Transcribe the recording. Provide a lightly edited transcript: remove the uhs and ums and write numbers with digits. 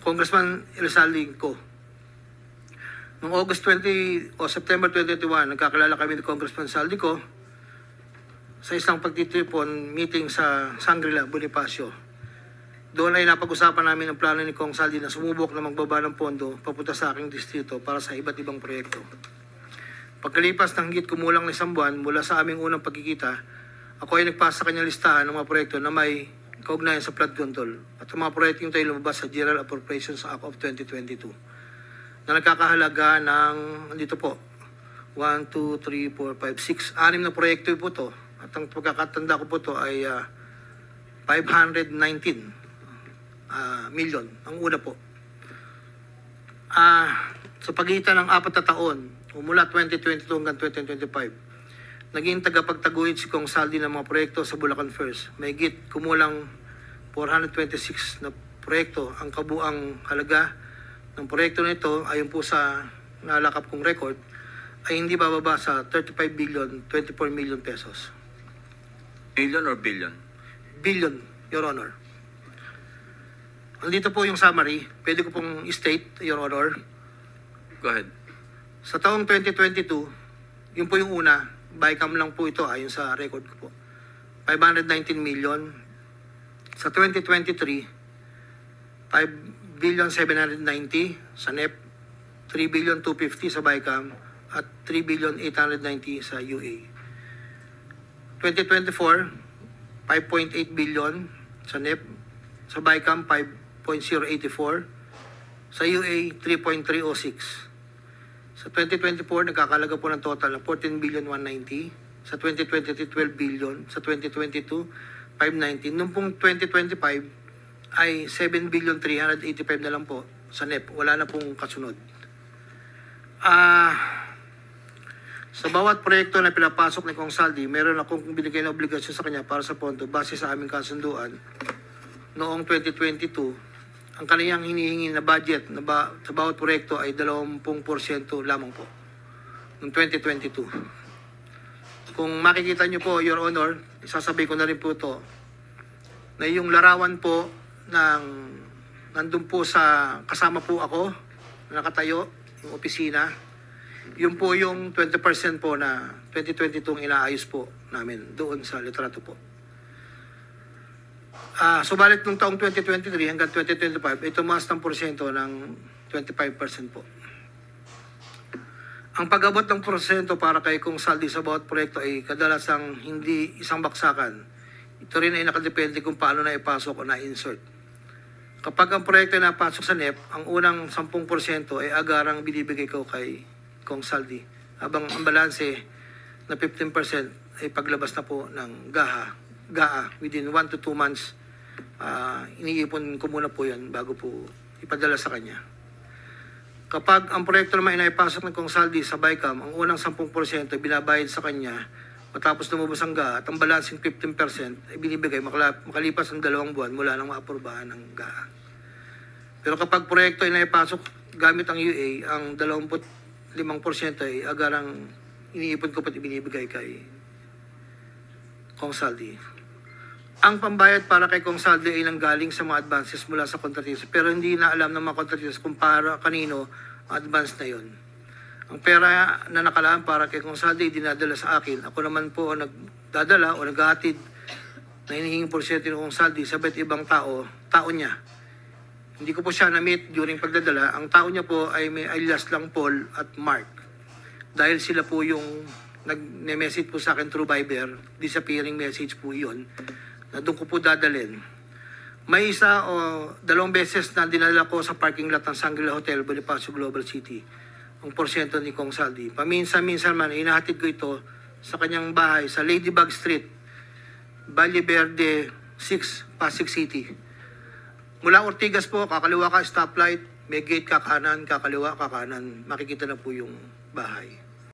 Congressman Elsaldi ko. Noong August 20 o September 2021, nagkakilala kami ni Congressman Saldico sa isang pagtitipon meeting sa Shangri-La, Bonifacio. Doon ay napag-usapan namin ang plano ni Kong Saldi na sumubok na magbaba ng pondo papunta sa aking distrito para sa iba't ibang proyekto. Pagkalipas ng higit kumulang na isang buwan mula sa aming unang pagkikita, ako ay nagpasa sa kanyang listahan ng mga proyekto na may kaugnayan sa flood control at ang mga proyekto yung tayo lumabas sa General Appropriations Act of 2022 na nagkakahalaga ng, dito po, 1, 2, 3, 4, 5, 6, 6 na proyekto po to. At ang pagkakatanda ko po to ay 519 million, ang una po. Sa pagitan ng 4 na taon, mula 2022 hanggang 2025, naging tagapagtaguyod si Kong Saldi ng mga proyekto sa Bulacan First. May higit kumulang 426 na proyekto. Ang kabuang halaga ng proyekto nito, ayon po sa nalakap kong record, ay hindi bababa sa 35 billion, 24 million pesos. Million or billion? Billion, Your Honor. Andito po yung summary. Pwede ko pong state, Your Honor. Go ahead. Sa taong 2022, yun po yung una, bycam lang po ito ayon sa record ko po. 519 million. Sa 2023, 5 billion 790 sa NEP, 3 billion 250 sa bycam, at 3 billion 890 sa UA. 2024, 5.8 billion sa NEP, sa bycam 5.084, sa UA 3.306. Sa 2024, nagkakalaga po ng total na 14 billion 190. Sa 2023, 12 billion. Sa 2022, 519. Noong pong 2025, ay 7 billion 385 na lang po sa NEP. Wala na pong kasunod. Sa bawat proyekto na pinapasok ni Kong Saldi, meron akong binigay na obligasyon sa kanya para sa pondo base sa aming kasunduan. Noong 2022, ang kaniyang hinihingi na budget na sa bawat proyekto ay 20% lamang po noong 2022. Kung makikita nyo po, Your Honor, isasabay ko na rin po ito, na yung larawan po ng nandun po sa kasama po ako, nakatayo, yung opisina, yun po yung 20% po na 2022 inaayos po namin doon sa litrato po. Subalit nung taong 2023 hanggang 2025, ay tumaas ng porsyento ng 25% po. Ang pag-abot ng porsyento para kay Kong Saldi sa bawat proyekto ay kadalasang hindi isang baksakan. Ito rin ay nakadepende kung paano na ipasok o na-insert. Kapag ang proyekto ay napasok sa NEP, ang unang 10% ay agarang binibigay ko kay Kong Saldi. Habang ang balanse na 15% ay paglabas na po ng GAA within 1 to 2 months. Iniipon ko muna po yan bago po ipadala sa kanya. Kapag ang proyekto naman ay naipasok ng Kong Saldi sa BICAM, ang unang 10% ay binabayad sa kanya matapos lumabas ang GAA at ang balancing 15% ay binibigay makalipas ng 2 buwan mula nang maaprubahan ng GAA. Pero kapag proyekto ay naipasok gamit ang UA, ang 25% ay agarang iniipon ko pati binibigay kay Kong Saldi. Ang pambayad para kay Kong Saldi ay nanggaling sa mga advances mula sa kontratista, pero hindi na alam ng mga kontratista kung para kanino ang advance na yon. Ang pera na nakalaan para kay Kong Saldi ay dinadala sa akin. Ako naman po ang nagdadala o naghahatid na hinihinging porsyento ng Kong Saldi sa iba't ibang tao niya. Hindi ko po siya na-meet during pagdadala. Ang tao niya po ay may alias lang Paul at Mark. Dahil sila po yung nag-message po sa akin through Viber, disappearing message po yun, na doon ko po dadalhin. May isa o 2 beses na dinala ko sa parking lot ng Shangri-La Hotel, Bonifacio Global City, ang porsyento ni Kong Saldi. Paminsan-minsan man, inahatid ko ito sa kanyang bahay sa Ladybug Street, Valle Verde 6, Pasig City. Mula Ortigas po, kakaliwa ka stoplight, may gate ka kanan, kakaliwa ka kanan, makikita na po yung bahay.